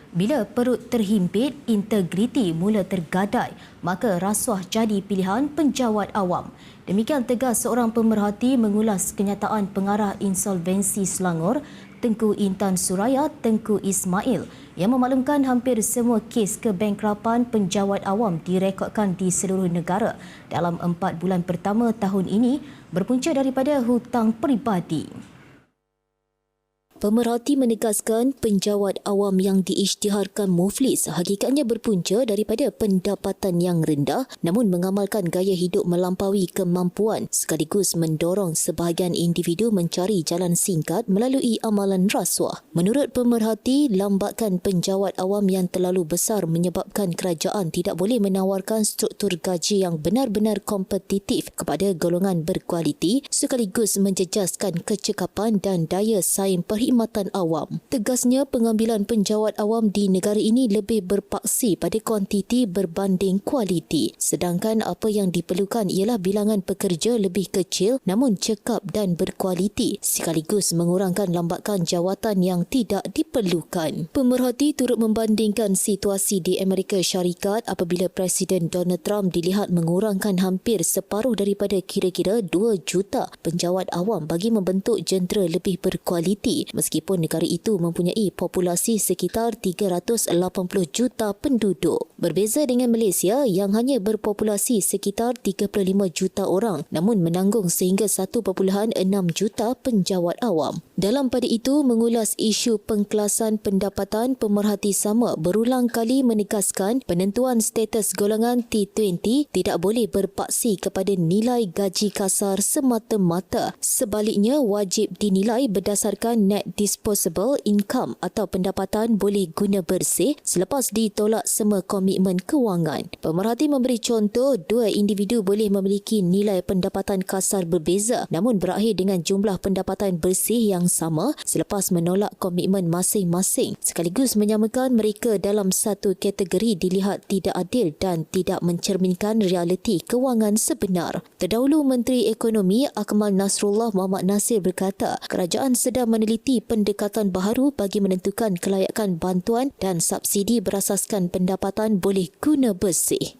Bila perut terhimpit, integriti mula tergadai, maka rasuah jadi pilihan penjawat awam. Demikian tegas seorang pemerhati mengulas kenyataan pengarah insolvensi Selangor, Tengku Intan Suraya Tengku Ismail, yang memaklumkan hampir semua kes kebangkrapan penjawat awam direkodkan di seluruh negara dalam 4 bulan pertama tahun ini berpunca daripada hutang peribadi. Pemerhati menegaskan penjawat awam yang diisytiharkan muflis hakikatnya berpunca daripada pendapatan yang rendah namun mengamalkan gaya hidup melampaui kemampuan sekaligus mendorong sebahagian individu mencari jalan singkat melalui amalan rasuah. Menurut pemerhati, lambakan penjawat awam yang terlalu besar menyebabkan kerajaan tidak boleh menawarkan struktur gaji yang benar-benar kompetitif kepada golongan berkualiti sekaligus menjejaskan kecekapan dan daya saing perkhidmatan awam. Tegasnya, pengambilan penjawat awam di negara ini lebih berpaksi pada kuantiti berbanding kualiti. Sedangkan apa yang diperlukan ialah bilangan pekerja lebih kecil namun cekap dan berkualiti sekaligus mengurangkan lambakan jawatan yang tidak diperlukan. Pemerhati turut membandingkan situasi di Amerika Syarikat apabila Presiden Donald Trump dilihat mengurangkan hampir separuh daripada kira-kira 2 juta penjawat awam bagi membentuk jentera lebih berkualiti. Meskipun negara itu mempunyai populasi sekitar 380 juta penduduk. Berbeza dengan Malaysia yang hanya berpopulasi sekitar 35 juta orang namun menanggung sehingga 1.6 juta penjawat awam. Dalam pada itu, mengulas isu pengkelasan pendapatan, pemerhati sama berulang kali menegaskan penentuan status golongan T20 tidak boleh berpaksi kepada nilai gaji kasar semata-mata. Sebaliknya, wajib dinilai berdasarkan net disposable income atau pendapatan boleh guna bersih selepas ditolak semua komitmen kewangan. Pemerhati memberi contoh, 2 individu boleh memiliki nilai pendapatan kasar berbeza namun berakhir dengan jumlah pendapatan bersih yang sama selepas menolak komitmen masing-masing sekaligus menyamakan mereka dalam satu kategori dilihat tidak adil dan tidak mencerminkan realiti kewangan sebenar. Terdahulu Menteri Ekonomi Akmal Nasrullah Muhammad Nasir berkata kerajaan sedang meneliti pendekatan baharu bagi menentukan kelayakan bantuan dan subsidi berasaskan pendapatan boleh guna bersih.